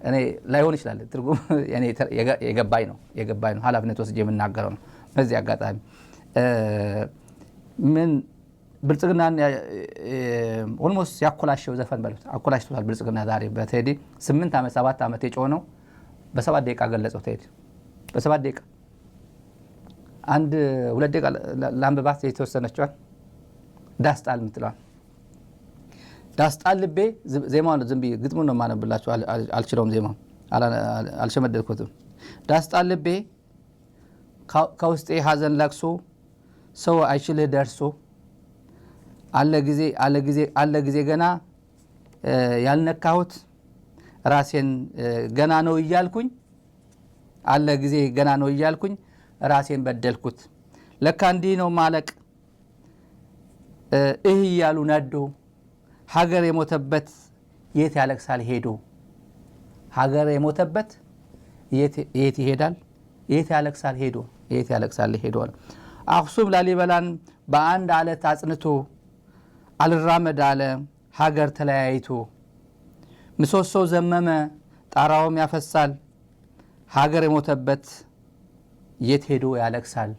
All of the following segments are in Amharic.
እኔ ላይሆን ይችላል ትርጉም እኔ የገባኝ ነው ሐላፊነት ወስጄ የምናገረው ነው በዚህ አጋጣሚ ምን ብልጽግና ኦልሞስት ያኮላሸው ዘፈን በሉት አኮላሽቷል ብልጽግና ዛሬ በቴዲ 8 ዓመት 7 ዓመት የጮነው በ7 ደቂቃ ገለጸው ቴዲ በ7 ደቂቃ አንድ 2 ደቂቃ ላምባባት የተወሰነችው ዳስጣል ምትለው ዳስጣል ልቤ ዜማውን ዝም ብዬ ግጥሙን ነው ማነብላችሁ አልችለውም ዜማው አልሸመደድኩትም ዳስጣል ልቤ ከውስጤ ሐዘን ለቅሶ ሰው አይችልህ ደርሶ አለ ጊዜ ገና ያልነካሁት ራሴን ገና ነው እያልኩኝ አለ ጊዜ ገና ነው እያልኩኝ ራሴን በደልኩት ለካ እንዲህ ነው ማለቅ ያሉ ነዶ ሀገር የሞተበት የት ያለቅሳል ሄዶ ሀገር የሞተበት የት ይሄዳል የት ያለቅሳል ሄዶ አክሱም ላሊበላን በአንድ አለት አጽንቶ አልራመድ አለ ሀገር ተለያይቶ ምሰሶው ዘመመ ጣራውም ያፈሳል ሀገር የሞተበት የት ሄዶ ያለቅሳል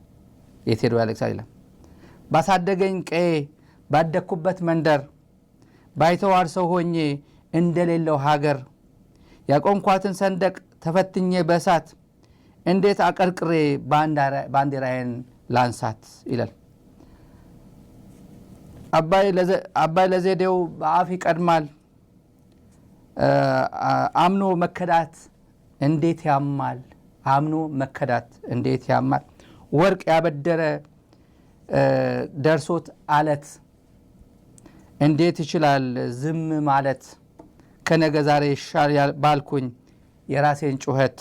ይላል ባሳደገኝ ቀዬ ባደኩበት መንደር ባይተዋር ሰው ሆኜ እንደሌለው ሀገር ያቆምኳትን ሰንደቅ ተፈትኜ በእሳት እንዴት አቀርቅሬ ባንዲራዬን ላንሳት ይላል አባይ ለዘዴው በአፍ ይቀድማል አምኖ መከዳት እንዴት ያማል ወርቅ ያበደረ ደርሶት አለት እንዴት ይችላል ዝም ማለት ከነገ ዛሬ ይሻል ባልኩኝ የራሴን ጩኸት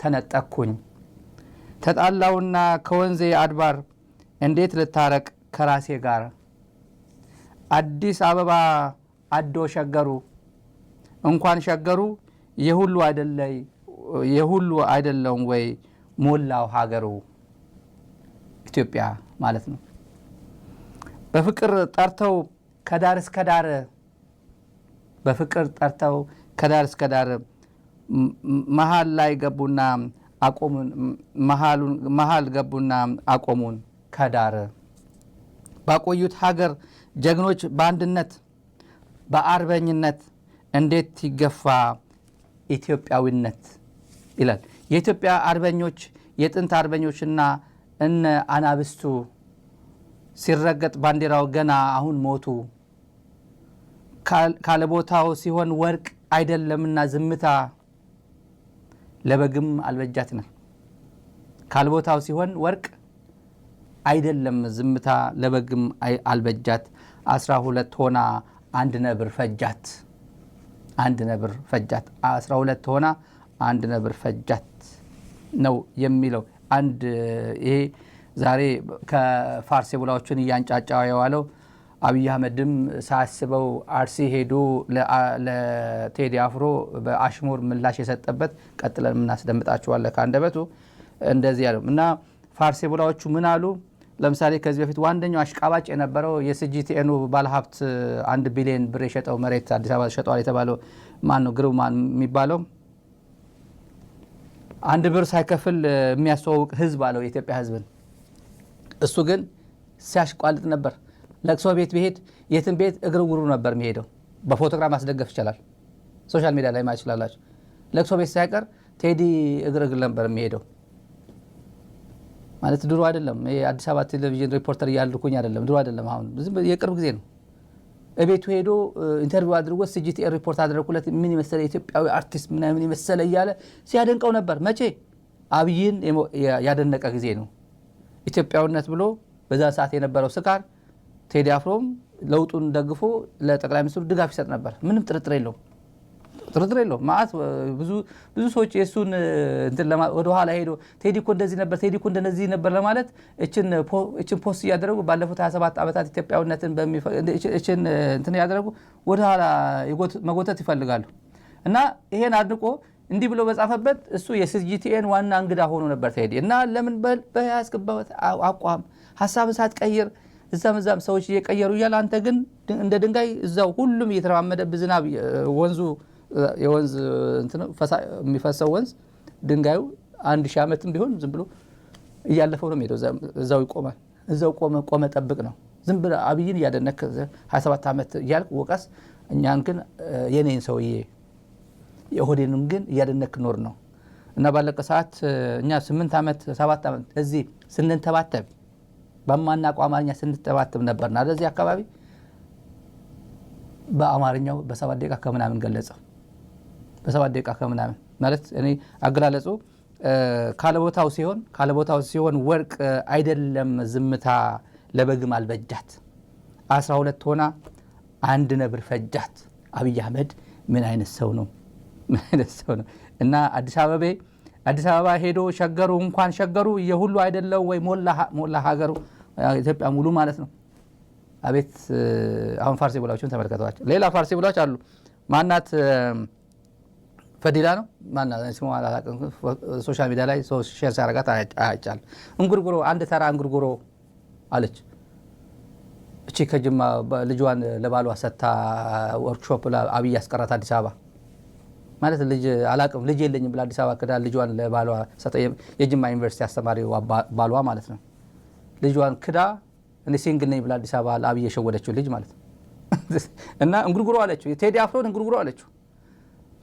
ተነጠቅኩኝ ተጣላውና ከወንዜ አድባር እንዴት ልታረቅ ከራሴ ጋር አዲስ አበባ አዶ ሸገሩ እንኳን ሸገሩ የሁሉ አይደለም ወይ ሞላው ሀገሩ ኢትዮጵያ ማለት ነው በፍቅር ጠርተው ከዳር እስከ ዳር መሃል ላይ ገቡና አቆሙን ከዳር ባቆዩት ሀገር ጀግኖች በአንድነት በአርበኝነት እንዴት ይገፋ ኢትዮጵያዊነት ይላል የኢትዮጵያ አርበኞች የጥንት አርበኞችና እነ አናብስቱ ሲረገጥ ባንዲራው ገና አሁን ሞቱ ካለቦታው ሲሆን ወርቅ አይደለምና ዝምታ ለበግም አልበጃትናል ካለቦታው ሲሆን ወርቅ አይደለም ዝምታ ለበግም አልበጃት 12 ሆና አንድ ነብር ፈጃት 12 ሆና አንድ ነብር ፈጃት ነው የሚለው አንድ ይሄ ዛሬ ከፋርስ ብላዎችን ያንጫጫው የዋለው አብይ አህመድም ሳስበው አርሲ ሄዶ ለቴዲ አፍሮ በአሽሙር ምላሽ የሰጠበት ቀጥለን እናስደምጣችኋለን ካንደበቱ እንደዚህ ያለው እና ፋርስ ብላዎቹ ምን አሉ ለምሳሌ ከዚህ በፊት ዋንደኛው አሽቃባጭ የነበረው የሲጂቲኤኑ ባለሀብት 1 ቢሊዮን ብር የሸጠው መሬት አዲስ አበባ ሸጠዋል የተባለው ማን ነው ግሩማን የሚባለው አንድ ብር ሳይከፍል የሚያስተዋውቅ ህዝብ አለው የኢትዮጵያ ህዝብን እሱ ግን ሲያሽቋልጥ ነበር ለቅሶ ቤት ቢሄድ የትን ቤት እግሩ ነበር የሚሄደው በፎቶግራፍ ማስደገፍ ይችላል ሶሻል ሚዲያ ላይ ማየት ይችላልላችሁ ለቅሶ ቤት ሳይቀር ቴዲ እግር ነበር የሚሄደው ማለት ድሮ አይደለም የአዲስ አበባ ቴሌቪዥን ሪፖርተር ያልኩኝ አይደለም ድሮ አይደለም አሁን የቅርብ ጊዜ ነው እቤቱ ሄዶ ኢንተርቪው አድርጎ ሲጂቲኤን ሪፖርት አድርጎለት ምን ይመስል ኢትዮጵያዊ አርቲስት ምን ይመስል እያለ ሲያደንቀው ነበር መቼ አብይን ያደነቀ ጊዜ ነው ኢትዮጵያውነት ብሎ በዛ ሰዓት የነበረው ስካር ቴዲ አፍሮም ለውጡን ደግፎ ለጠቅላይ ሚኒስትሩ ድጋፍ ይሰጥ ነበር ምንም ጥርጥር የለውም ማለት ብዙ ሰዎች የሱን እንትን ወደ ኋላ ሄዶ ቴዲ እኮ እንደዚህ ነበር ለማለት እችን ፖስት ያደረጉ ባለፉት 27 ዓመታት ኢትዮጵያውነትን እችን እንትን ያደረጉ ወደ ኋላ መጎተት ይፈልጋሉ እና ይሄን አድንቆ እንዲህ ብሎ በጻፈበት እሱ የሲጂቲኤን ዋና እንግዳ ሆኖ ነበር ቴዲ እና ለምን በያስከባበት አቋም ሐሳብ ሳትቀይር እዛም ሰዎች እየቀየሩ ይያል አንተ ግን እንደ ድንጋይ እዛው ሁሉም እየተራመደ በዝናብ ወንዙ የወንዝ እንትን የሚፈሰው ወንዝ ድንጋዩ 1000 ዓመትም ቢሆን ዝም ብሎ እያለፈው ነው የሚሄደው እዛው ይቆማል እዛው ቆመ ጠብቅ ነው ዝም ብሎ አብይን እያደነክ 27 ዓመት እያልክ ወቀስ እኛን ግን የኔን ሰውዬ የሆዴንም ግን እያደነክ ኖር ነው እና ባለቀ ሰዓት እኛ 8 ዓመት 7 ዓመት እዚህ ስንንተባተብ በማናውቀው አማርኛ ስንተባተብ ነበርና ለዚህ አካባቢ በአማርኛው በ7 ደቂቃ ከምናምን ገለጸው በ7 ደቂቃ ከምናምን ማለት እኔ አገላለጹ ካለቦታው ሲሆን ወርቅ አይደለም ዝምታ ለበግም አልበጃት 12 ሆና አንድ ነብር ፈጃት አብይ አህመድ ምን አይነት ሰው ነው እና አዲስ አበባ ሄዶ ሸገሩ እንኳን ሸገሩ የሁሉ አይደለም ወይ ሞላ ሀገሩ ኢትዮጵያ ሙሉ ማለት ነው አቤት አሁን ፋርሲ ብላዎችን ተመልከቷቸው ሌላ ፋርሲ ብላዎች አሉ ማናት ፈዲላ ነው ማናት ስሙ አላቀም ሶሻል ሚዲያ ላይ ሼር ሲያረጋት አይቻል እንጉርጉሮ አንድ ተራ እንጉርጉሮ አለች እቺ ከጅማ ልጇን ለባሏ ሰታ ወርክሾፕ ለአብይ ያስቀራት አዲስ አበባ ማለት ልጅ አላቀም ልጅ የለኝም ብላ አዲስ አበባ ከዳ ልጇን ለባሏ ሰታ የጅማ ዩኒቨርሲቲ አስተማሪው ባሏ ማለት ነው ልጇን ክዳ እኔ ሲንግል ነኝ ብላ አዲስ አበባ ለአብይ የሸወደችው ልጅ ማለት ነው እና እንጉርጉሮ አለችው ቴዲ አፍሮን እንጉርጉሮ አለችው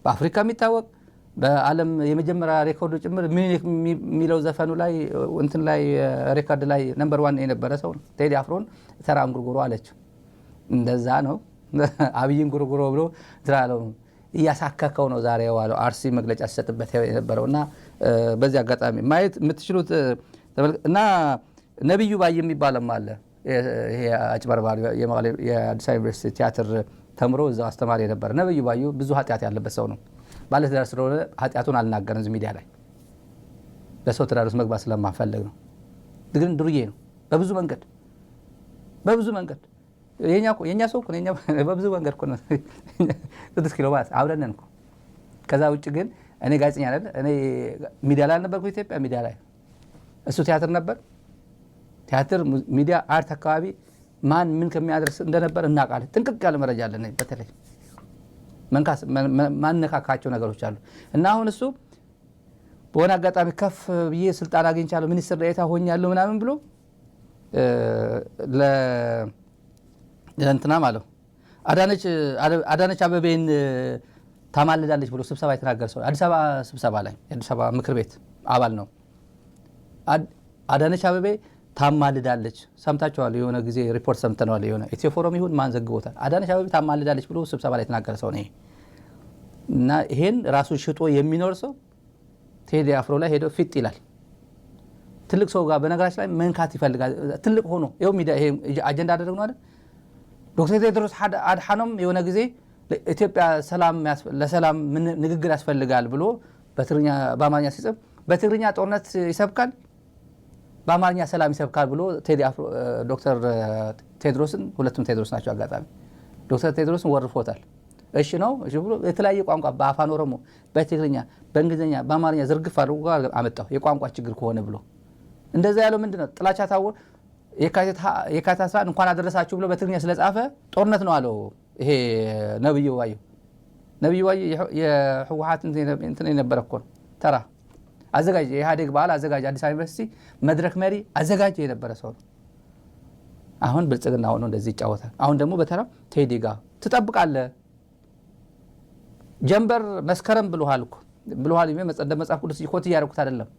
በአፍሪካ የሚታወቅ በዓለም የመጀመሪያ ሬኮርድ ጭምር ምን የሚለው ዘፈኑ ላይ እንትን ላይ ሬኮርድ ላይ ነምበር 1 የነበረ ሰው ነው ቴዲ አፍሮን ተራ እንጉርጉሮ አለችው እንደዛ ነው አብይ እንጉርጉሮ ብሎ ትራለው እያሳከከው ነው ዛሬ ዋለው አርሲ መግለጫ ሲሰጥበት የነበረውና በዚህ አጋጣሚ ማየት የምትችሉት እና ነብዩ ባይ የሚባልም አለ ይሄ አጭበርባሪ የአዲስ አበባ ዩኒቨርሲቲ ቲያትር ተምሮ እዛው አስተማሪ ነበር ነብዩ ባዩ ብዙ ኃጢያት ያለበት ሰው ነው ባለትዳር ስለሆነ ኃጢያቱን አልናገረም እዚህ ሚዲያ ላይ ለሰው ትዳር ውስጥ መግባት ስለማፈልግ ነው ግን ድሩዬ ነው በብዙ መንገድ የኛ ሰው እኮ የኛ በብዙ መንገድ እኮ ነው 6 ኪሎ ባስ አብረን እኮ ከዛ ውጭ ግን እኔ ጋዜጠኛ አይደል እኔ ሚዲያ ላይ ነበርኩ ኢትዮጵያ ሚዲያ ላይ እሱ ቲያትር ነበር ቲያትር ሚዲያ አርት አካባቢ ማን ምን ከሚያደርስ እንደነበር እናቃለን ጥንቅቅ ያለ መረጃ አለን በተለይ መንካስ ማነካካቸው ነገሮች አሉ እና አሁን እሱ በሆነ አጋጣሚ ከፍ ብዬ ስልጣን አግኝቻለሁ ሚኒስትር ዴኤታ ሆኛለሁ ምናምን ብሎ ለእንትና ማለት አዳነች አበቤን ታማልዳለች ብሎ ስብሰባ የተናገረ ሰው አዲስ አበባ ስብሰባ ላይ የአዲስ አበባ ምክር ቤት አባል ነው አዳነች አበቤ ታማልዳለች ሰምታችኋል የሆነ ጊዜ ሪፖርት ሰምተናል የሆነ ኢትዮ ፎረም ይሁን ማን ዘግቦታል አዳነች አበቤ ታማልዳለች ብሎ ስብሰባ ላይ የተናገረ ሰው ነው እና ይሄን ራሱ ሽጦ የሚኖር ሰው ቴዲ አፍሮ ላይ ሄዶ ፊት ይላል ትልቅ ሰው ጋር በነገራችን ላይ መንካት ይፈልጋል ትልቅ ሆኖ ይሄው ሚዲያ ይሄ አጀንዳ አደረግነው አይደል ዶክተር ቴድሮስ አድሓኖም የሆነ ጊዜ ኢትዮጵያ ለሰላም ንግግር ያስፈልጋል ብሎ በትግርኛ በአማርኛ ሲጽፍ በትግርኛ ጦርነት ይሰብካል በአማርኛ ሰላም ይሰብካል ብሎ ቴዲ አፍሮ ዶክተር ቴድሮስን ሁለቱም ቴድሮስ ናቸው አጋጣሚ ዶክተር ቴድሮስን ወርፎታል እሺ ነው እሺ ብሎ የተለያየ ቋንቋ በአፋን ኦሮሞ በትግርኛ በእንግሊዝኛ በአማርኛ ዝርግፍ አድርጎ አመጣው የቋንቋ ችግር ከሆነ ብሎ እንደዛ ያለው ምንድነው ጥላቻ ታወር የካቲት እንኳን አደረሳችሁ ብሎ በትግርኛ ስለጻፈ ጦርነት ነው አለው ይሄ ነብዩ ባዩ የህወሓት እንትን የነበረ እኮ ነው ተራ አዘጋጅ የኢህአዴግ በዓል አዘጋጅ አዲስ አበባ ዩኒቨርሲቲ መድረክ መሪ አዘጋጅ የነበረ ሰው ነው አሁን ብልጽግና ሆኖ እንደዚህ ይጫወታል አሁን ደግሞ በተራ ቴዲ ጋር ትጠብቃለህ ጀንበር መስከረም ብለዋል መጽሐፍ ቅዱስ ይኮት ያረኩት አይደለም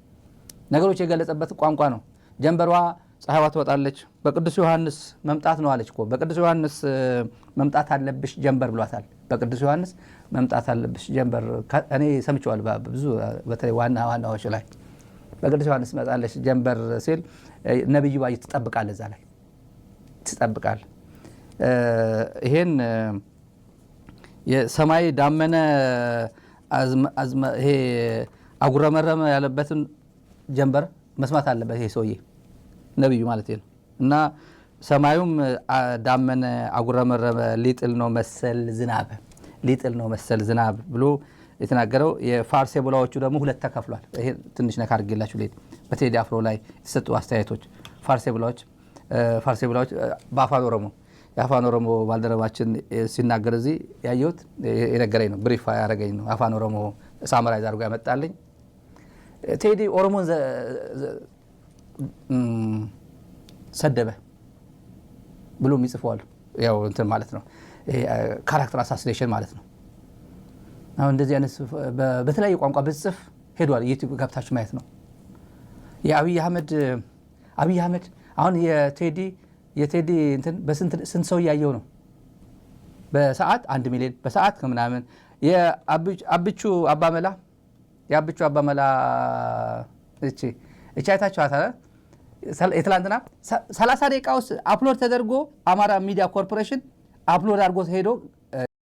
ነገሮች የገለጸበት ቋንቋ ነው ጀንበሯ ፀሐይዋ ትወጣለች በቅዱስ ዮሐንስ መምጣት ነው አለች እኮ በቅዱስ ዮሐንስ መምጣት አለብሽ ጀንበር ብሏታል በቅዱስ ዮሐንስ መምጣት አለብሽ ጀንበር እኔ ሰምቼዋለሁ ብዙ በተለይ ዋናዎች ላይ በቅዱስ ዮሐንስ መጣለች ጀንበር ሲል ነብዩ ባይ ትጠብቃል እዛ ላይ ትጠብቃል ይሄን የሰማይ ዳመነ ይሄ አጉረመረመ ያለበትን ጀንበር መስማት አለበት ይሄ ሰውዬ ነብዩ ማለት ነው እና ሰማዩም ዳመነ አጉረመረመ ሊጥል ነው መሰል ዝናብ ብሎ የተናገረው የፋርሴ ብላዎቹ ደግሞ ሁለት ተከፍሏል ይሄ ትንሽ ነካ አድርጌላችሁ ለይ በቴዲ አፍሮ ላይ የተሰጡ አስተያየቶች ፋርሴ ብላዎች በአፋን ኦሮሞ የአፋን ኦሮሞ ባልደረባችን ሲናገር እዚህ ያየሁት የነገረኝ ነው። ብሪፍ ያደረገኝ ነው። አፋን ኦሮሞ ሳምራይዝ አድርጎ ያመጣልኝ ቴዲ ኦሮሞን ሰደበ ብሎ ይጽፋል። ያው እንትን ማለት ነው ካራክተር አሳሲኔሽን ማለት ነው። አሁን እንደዚህ አይነት በተለያየ ቋንቋ በጽፍ ሄዷል። ዩቲዩብ ገብታችሁ ማየት ነው። የአብይ አህመድ አሁን የቴዲ እንትን በስንት ሰው ያየው ነው? በሰዓት 1 ሚሊዮን በሰዓት ከምናምን የአብቹ አባመላ እቺ አይታችኋት የትላንትና 30 ደቂቃ ውስጥ አፕሎድ ተደርጎ አማራ ሚዲያ ኮርፖሬሽን አፕሎድ አድርጎ ሄዶ